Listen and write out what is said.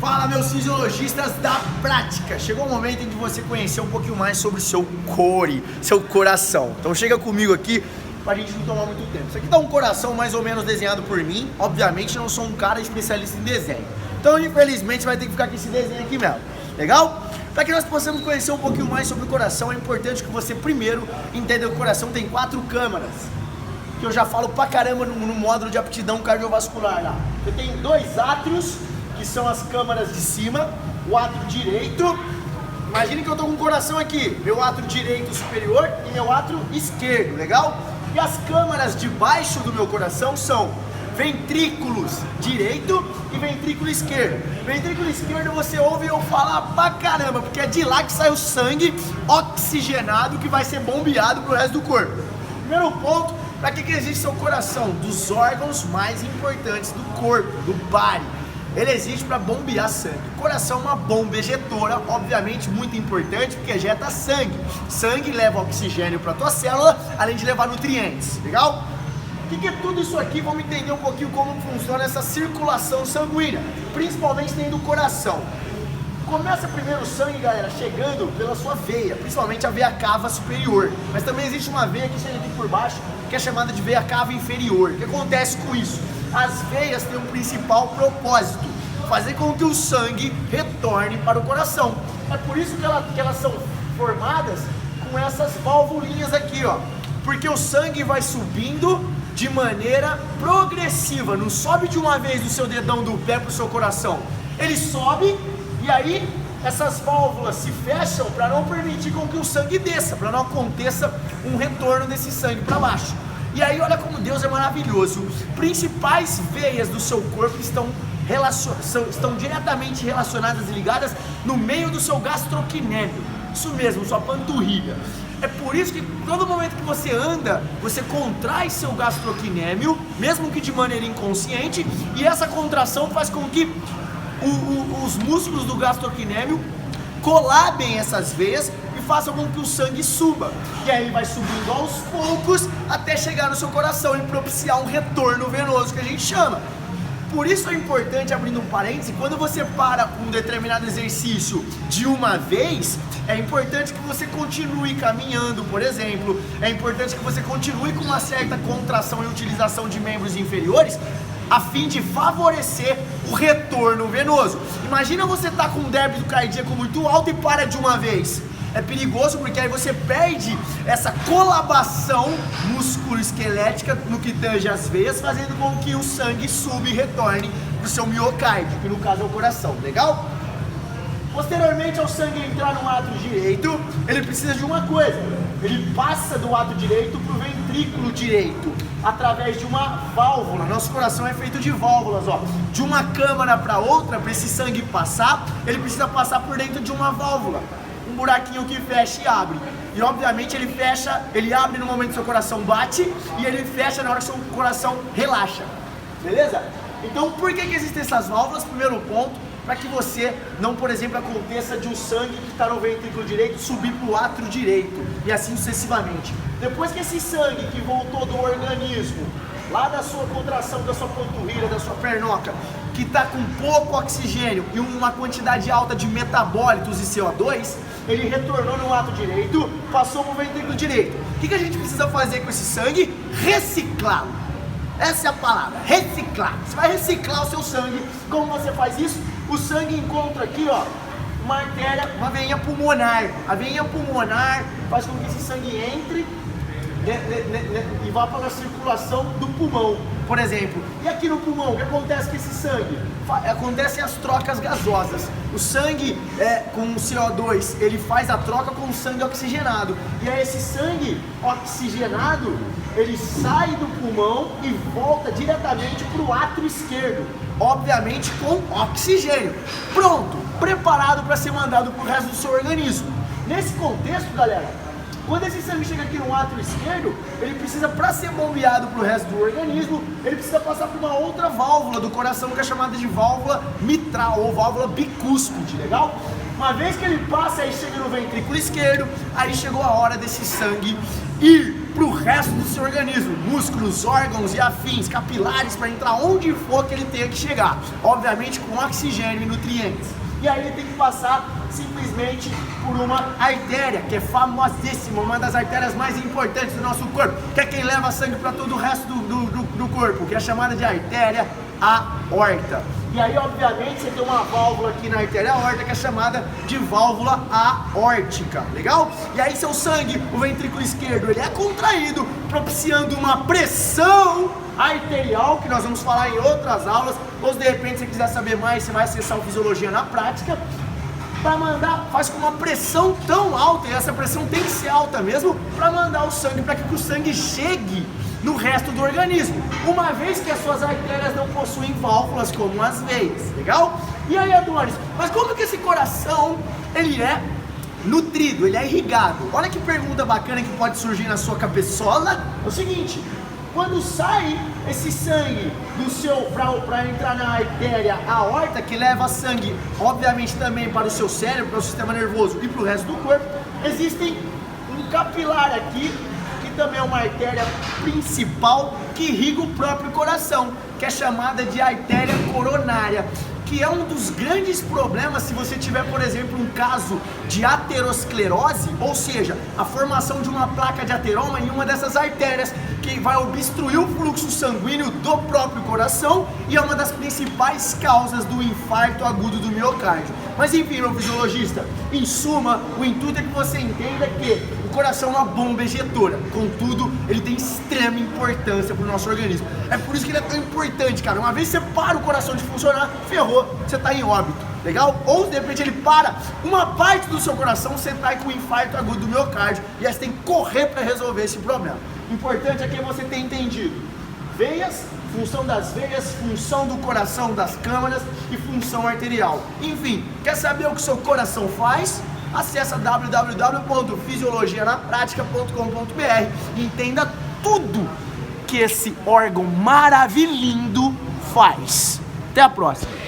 Fala, meus fisiologistas da prática! Chegou o momento em que você conhecer um pouquinho mais sobre o seu core, seu coração. Então chega comigo aqui pra gente não tomar muito tempo. Isso aqui tá um coração mais ou menos desenhado por mim. Obviamente não sou um cara especialista em desenho. Então infelizmente vai ter que ficar com esse desenho aqui mesmo. Legal? Para que nós possamos conhecer um pouquinho mais sobre o coração, é importante que você primeiro entenda que o coração tem 4 câmaras. Que eu já falo pra caramba no módulo de aptidão cardiovascular lá. Você tem 2 átrios, que são as câmaras de cima, o átrio direito. Imagine que eu tô com o coração aqui, meu átrio direito superior e meu átrio esquerdo, legal? E as câmaras de baixo do meu coração são ventrículos direito e ventrículo esquerdo. Ventrículo esquerdo você ouve eu falar pra caramba, porque é de lá que sai o sangue oxigenado que vai ser bombeado pro resto do corpo. Primeiro ponto, para que existe seu coração? Dos órgãos mais importantes do corpo, do body. Ele existe para bombear sangue. O coração é uma bomba ejetora, obviamente muito importante, porque ejeta sangue. Sangue leva oxigênio para a tua célula, além de levar nutrientes, legal? O que é tudo isso aqui? Vamos entender um pouquinho como funciona essa circulação sanguínea, principalmente dentro do coração. Começa primeiro o sangue, galera, chegando pela sua veia, principalmente a veia cava superior. Mas também existe uma veia que chega aqui por baixo, que é chamada de veia cava inferior. O que acontece com isso? As veias têm um principal propósito: fazer com que o sangue retorne para o coração. É por isso que elas são formadas com essas valvulinhas aqui, ó. Porque o sangue vai subindo de maneira progressiva, não sobe de uma vez do seu dedão do pé para o seu coração. Ele sobe e aí essas válvulas se fecham para não permitir com que o sangue desça, para não aconteça um retorno desse sangue para baixo. E aí olha como Deus é maravilhoso. Principais veias do seu corpo estão diretamente relacionadas e ligadas no meio do seu gastrocnêmio. Isso mesmo, sua panturrilha. É por isso que todo momento que você anda, você contrai seu gastrocnêmio, mesmo que de maneira inconsciente, e essa contração faz com que os músculos do gastrocnêmio colabem essas veias e façam com que o sangue suba. E aí vai subindo aos poucos até chegar no seu coração e propiciar um retorno venoso, que a gente chama. Por isso é importante, abrindo um parêntese, quando você para um determinado exercício de uma vez, é importante que você continue caminhando, por exemplo. É importante que você continue com uma certa contração e utilização de membros inferiores, a fim de favorecer o retorno venoso. Imagina você estar com um débito cardíaco muito alto e para de uma vez. É perigoso porque aí você perde essa colabação musculoesquelética no que tange as veias, fazendo com que o sangue suba e retorne para o seu miocárdio, que no caso é o coração, legal? Posteriormente ao sangue entrar no átrio direito, ele precisa de uma coisa: ele passa do átrio direito para o ventrículo direito, através de uma válvula. Nosso coração é feito de válvulas, ó. De uma câmara para outra, para esse sangue passar, ele precisa passar por dentro de uma válvula. Um buraquinho que fecha e abre. E obviamente ele fecha, ele abre no momento que seu coração bate e ele fecha na hora que seu coração relaxa. Beleza? Então por que existem essas válvulas? Primeiro ponto, para que você não, por exemplo, aconteça de um sangue que está no ventrículo direito subir para o átrio direito e assim sucessivamente. Depois que esse sangue que voltou do organismo, lá da sua contração, da sua panturrilha, da sua pernoca, que está com pouco oxigênio e uma quantidade alta de metabólitos e CO2, ele retornou no átrio direito, passou para o ventrículo direito. O que a gente precisa fazer com esse sangue? Reciclá-lo. Essa é a palavra, reciclar. Você vai reciclar o seu sangue. Como você faz isso? O sangue encontra aqui, ó, uma artéria, uma veinha pulmonar. A veinha pulmonar faz com que esse sangue entre e vá para a circulação do pulmão, por exemplo. E aqui no pulmão, o que acontece com esse sangue? Acontecem as trocas gasosas. O sangue com o CO2, ele faz a troca com o sangue oxigenado. E aí esse sangue oxigenado, ele sai do pulmão e volta diretamente para o átrio esquerdo, obviamente com oxigênio. Pronto, preparado para ser mandado para o resto do seu organismo. Nesse contexto, galera, quando esse sangue chega aqui no átrio esquerdo, ele precisa, para ser bombeado para o resto do organismo, ele precisa passar por uma outra válvula do coração, que é chamada de válvula mitral ou válvula bicúspide, legal? Uma vez que ele passa, aí chega no ventrículo esquerdo, aí chegou a hora desse sangue ir pro resto do seu organismo, músculos, órgãos e afins, capilares, para entrar onde for que ele tenha que chegar, obviamente com oxigênio e nutrientes. E aí ele tem que passar simplesmente por uma artéria, que é famosíssima, uma das artérias mais importantes do nosso corpo, que é quem leva sangue para todo o resto do corpo, que é chamada de artéria aorta. E aí, obviamente, você tem uma válvula aqui na artéria aorta que é chamada de válvula aórtica, legal? E aí seu sangue, o ventrículo esquerdo, ele é contraído, propiciando uma pressão arterial, que nós vamos falar em outras aulas, ou se de repente você quiser saber mais, você vai acessar o Fisiologia na Prática, para mandar, faz com uma pressão tão alta, e essa pressão tem que ser alta mesmo, para mandar o sangue, para que o sangue chegue no resto do organismo, uma vez que as suas artérias não possuem válvulas como as veias, legal? E aí, Adonis, mas como que esse coração, ele é nutrido, ele é irrigado? Olha que pergunta bacana que pode surgir na sua cabeçola. É o seguinte: quando sai esse sangue do seu, para entrar na artéria aorta, que leva sangue, obviamente, também para o seu cérebro, para o sistema nervoso e para o resto do corpo, existe um capilar aqui, que também é uma artéria principal, que irriga o próprio coração, que é chamada de artéria coronária, que é um dos grandes problemas se você tiver, por exemplo, um caso de aterosclerose, ou seja, a formação de uma placa de ateroma em uma dessas artérias, que vai obstruir o fluxo sanguíneo do próprio coração e é uma das principais causas do infarto agudo do miocárdio. Mas enfim, meu fisiologista, em suma, o intuito é que você entenda que o coração é uma bomba ejetora, contudo, ele tem extrema importância para o nosso organismo. É por isso que ele é tão importante, cara. Uma vez você para o coração de funcionar, ferrou, você está em óbito, legal? Ou de repente ele para uma parte do seu coração, você está com infarto agudo do miocárdio e aí você tem que correr para resolver esse problema. Importante é que você tenha entendido veias, função das veias, função do coração, das câmaras e função arterial. Enfim, quer saber o que seu coração faz? Acesse www.fisiologianapratica.com.br e entenda tudo que esse órgão maravilhoso faz. Até a próxima!